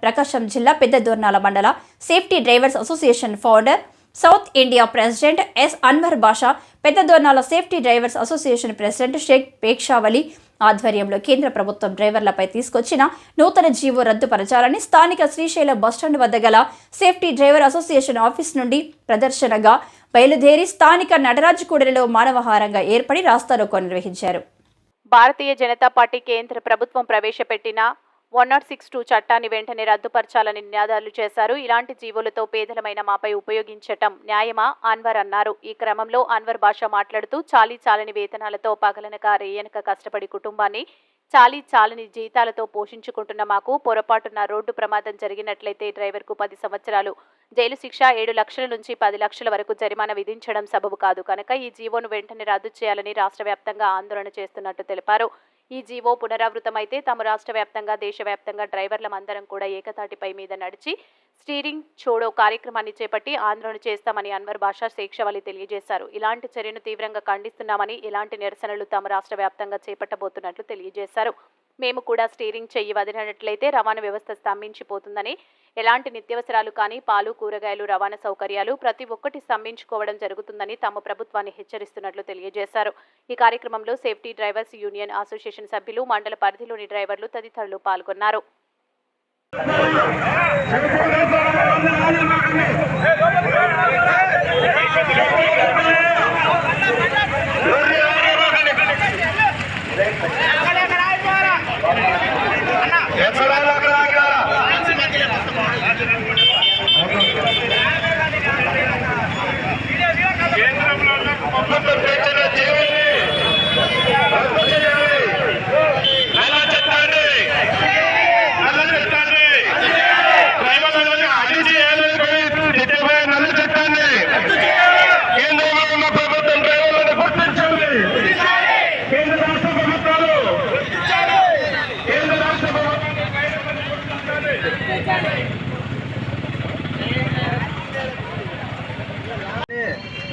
ప్రకాశం జిల్లా పెద్దదోర్నాల మండల safety drivers association founder, south India president S Anwar Basha, Peddadornala safety drivers association president Shaik Pekshavali ఆధ్వర్యంలో కేంద్ర ప్రభుత్వం డ్రైవర్లపై తీసుకొచ్చిన నూతన జీవో రద్దుపరచాలని స్థానిక శ్రీశైలం బస్టాండ్ వద్ద గల సేఫ్టీ డ్రైవర్ అసోసియేషన్ ఆఫీస్ నుండి ప్రదర్శనగా బయలుదేరి స్థానిక నటరాజుకూడలిలో మానవహారంగా ఏర్పడి రాస్తారోకో నిర్వహించారు. భారతీయ జనతా పార్టీ కేంద్ర ప్రభుత్వం ప్రవేశపెట్టిన 1062 చట్టాన్ని వెంటనే రద్దుపరచాలని నినాదాలు చేశారు. ఇలాంటి జీవోలతో పేదలమైన మాపై ఉపయోగించటం న్యాయమా? అన్వర్ అన్నారు. ఈ క్రమంలో అన్వర్ బాషా మాట్లాడుతూ చాలని వేతనాలతో పగలనక రేయనక కష్టపడి కుటుంబాన్ని చాలని జీతాలతో పోషించుకుంటున్న మాకు పొరపాటున రోడ్డు ప్రమాదం జరిగినట్లయితే డ్రైవర్కు 10 సంవత్సరాలు జైలు శిక్ష, 7 లక్షల నుంచి 10 లక్షల వరకు జరిమానా విధించడం సబబు కాదు కనుక ఈ జీవోను వెంటనే రద్దు చేయాలని రాష్ట్ర వ్యాప్తంగా ఆందోళన చేస్తున్నట్టు తెలిపారు. ఈ జీవో పునరావృతమైతే తమ రాష్ట్ర వ్యాప్తంగా దేశవ్యాప్తంగా డ్రైవర్లమందరం కూడా ఏకతాటిపై మీద నడిచి స్టీరింగ్ చోడో కార్యక్రమాన్ని చేపట్టి ఆందోళన చేస్తామని అన్వర్ బాషా శేక్షవలి తెలియజేశారు. ఇలాంటి చర్యను తీవ్రంగా ఖండిస్తున్నామని, ఇలాంటి నిరసనలు తమ రాష్ట్ర వ్యాప్తంగా చేపట్టబోతున్నట్లు తెలియజేశారు. మేము కూడా స్టీరింగ్ చెయ్యి వదిలినట్లయితే రవాణా వ్యవస్థ స్తంభించిపోతుందని, ఎలాంటి నిత్యావసరాలు కానీ పాలు, కూరగాయలు రవాణా సౌకర్యాలు ప్రతి ఒక్కటి స్తంభించుకోవడం జరుగుతుందని తమ ప్రభుత్వాన్ని హెచ్చరిస్తున్నట్లు తెలియజేశారు. ఈ కార్యక్రమంలో సేఫ్టీ డ్రైవర్స్ యూనియన్ అసోసియేషన్ సభ్యులు, మండల పరిధిలోని డ్రైవర్లు తదితరులు పాల్గొన్నారు.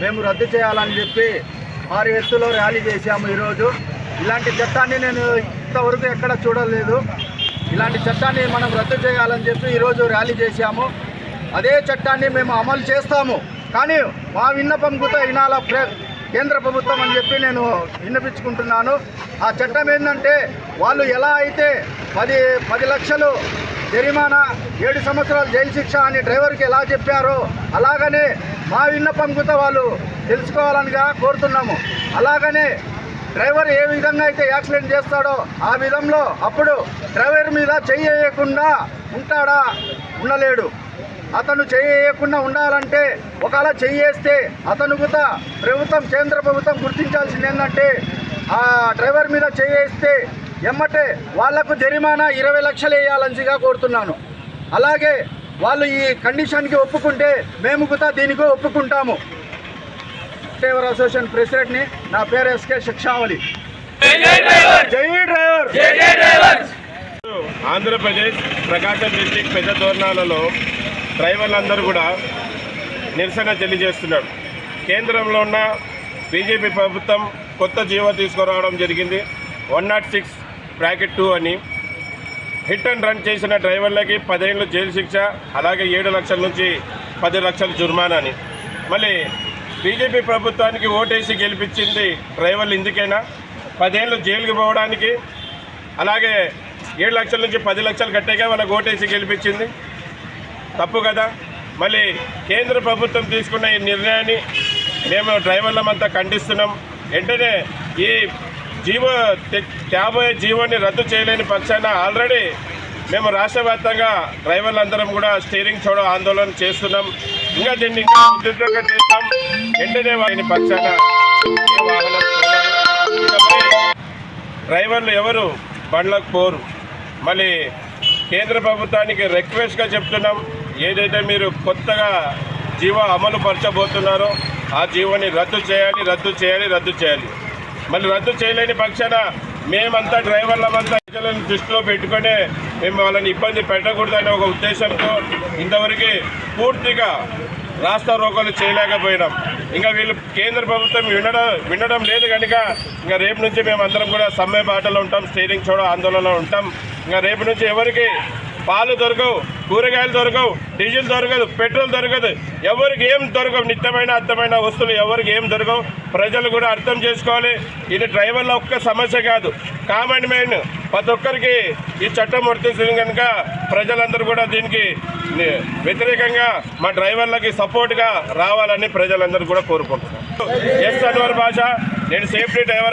మేము రద్దు చేయాలని చెప్పి భారీ ఎత్తులో ర్యాలీ చేశాము. ఈరోజు ఇలాంటి చట్టాన్ని నేను ఇంతవరకు ఎక్కడ చూడలేదు. ఇలాంటి చట్టాన్ని మనం రద్దు చేయాలని చెప్పి ఈరోజు ర్యాలీ చేశాము. అదే చట్టాన్ని మేము అమలు చేస్తాము. కానీ మా విన్నపం కూడా వినాల కేంద్ర ప్రభుత్వం అని చెప్పి నేను విన్నపించుకుంటున్నాను. ఆ చట్టం ఏంటంటే వాళ్ళు ఎలా అయితే 10 లక్షలు జరిమానా, 7 సంవత్సరాలు జైలు శిక్ష అని డ్రైవర్కి ఎలా చెప్పారో అలాగనే మా విన్నపం కూడా వాళ్ళు తెలుసుకోవాలనిగా కోరుతున్నాము. అలాగనే డ్రైవర్ ఏ విధంగా అయితే యాక్సిడెంట్ చేస్తాడో ఆ విధంలో అప్పుడు డ్రైవర్ మీద చెయ్యి వేయకుండా ఉంటాడా? ఉండలేడు. అతను చెయ్యి వేయకుండా ఉండాలంటే ఒకవేళ చెయ్యి వేస్తే అతను కూడా కేంద్ర ప్రభుత్వం గుర్తించాల్సింది ఏంటంటే ఆ డ్రైవర్ మీద చెయ్యి వేస్తే ఎమ్మటే వాళ్లకు జరిమానా 20 లక్షలు వేయాలనిగా కోరుతున్నాను. అలాగే వాళ్ళు ఈ కండిషన్కి ఒప్పుకుంటే మేము కూడా దీనికి ఒప్పుకుంటాము. డ్రైవర్ అసోసియేషన్ ప్రెసిడెంట్ని, నా పేరు ఎస్కే శిక్షావలి. జై డ్రైవర్. ఆంధ్రప్రదేశ్ ప్రకాశం డిస్ట్రిక్ట్ పెద్దదోర్నాలలో డ్రైవర్లందరూ కూడా నిరసన తెలియజేస్తున్నారు. కేంద్రంలో ఉన్న బీజేపీ ప్రభుత్వం కొత్త జీవో తీసుకురావడం జరిగింది. 106(2) అని హిట్ అండ్ రన్ చేసిన డ్రైవర్లకి 10 ఏళ్ళు జైలు శిక్ష, అలాగే 7 లక్షల నుంచి 10 లక్షల జుర్మానా అని. మళ్ళీ బీజేపీ ప్రభుత్వానికి ఓటేసి గెలిపించింది డ్రైవర్లు ఇందుకైనా 10 ఏళ్ళు జైలుకి పోవడానికి, అలాగే 7 లక్షల నుంచి 10 లక్షలు కట్టేగా వాళ్ళకి ఓటేసి గెలిపించింది. తప్పు కదా. మళ్ళీ కేంద్ర ప్రభుత్వం తీసుకున్న ఈ నిర్ణయాన్ని మేము డ్రైవర్లమంతా ఖండిస్తున్నాం. వెంటనే ఈ తేబోయే జీవోని రద్దు చేయలేని పక్షాన ఆల్రెడీ మేము రాష్ట్ర వ్యాప్తంగా డ్రైవర్లందరం కూడా స్టీరింగ్ చోడో ఆందోళన చేస్తున్నాం. ఇంకా దీన్ని ఇంకా ఉధృతంగా చేస్తాం. వెంటనే వారిని పక్షాన ఏ వాహనం డ్రైవర్లు ఎవరు బండ్లకు పోరు. మళ్ళీ కేంద్ర ప్రభుత్వానికి రిక్వెస్ట్గా చెప్తున్నాం, ఏదైతే మీరు కొత్తగా జీవో అమలు పరచబోతున్నారో ఆ జీవోని రద్దు చేయాలి. మళ్ళీ రద్దు చేయలేని పక్షాన మేమంతా డ్రైవర్లమంతా ప్రజలను దృష్టిలో పెట్టుకునే మేము వాళ్ళని ఇబ్బంది పెట్టకూడదనే ఒక ఉద్దేశంతో ఇంతవరకు పూర్తిగా రాస్తా రోకోలు చేయలేకపోయినాం. ఇంకా వీళ్ళు కేంద్ర ప్రభుత్వం వినడం లేదు కనుక ఇంకా రేపు నుంచి మేమందరం కూడా సమ్మె బాటలో ఉంటాం, స్టీరింగ్ చోడో ఆందోళనలో ఉంటాం. ఇంకా రేపు నుంచి ఎవరికి పాలు దొరకవు, కూరగాయలు దొరకవు, డీజిల్ దొరకదు, పెట్రోల్ దొరకదు, ఎవరికి ఏం దొరకవు, నిత్యమైన అర్థమైన వస్తువులు ఎవరికి ఏం దొరకవు. ప్రజలు కూడా అర్థం చేసుకోవాలి. ఇది డ్రైవర్ల ఒక్క సమస్య కాదు, కామన్ మ్యాన్ ప్రతి ఒక్కరికి ఈ చట్టం వర్తిస్తుంది కనుక ప్రజలందరూ కూడా దీనికి వ్యతిరేకంగా మా డ్రైవర్లకి సపోర్ట్గా రావాలని ప్రజలందరూ కూడా కోరుకుంటున్నారు. ఎస్ అన్వర్ భాష, నేను సేఫ్టీ డ్రైవర్.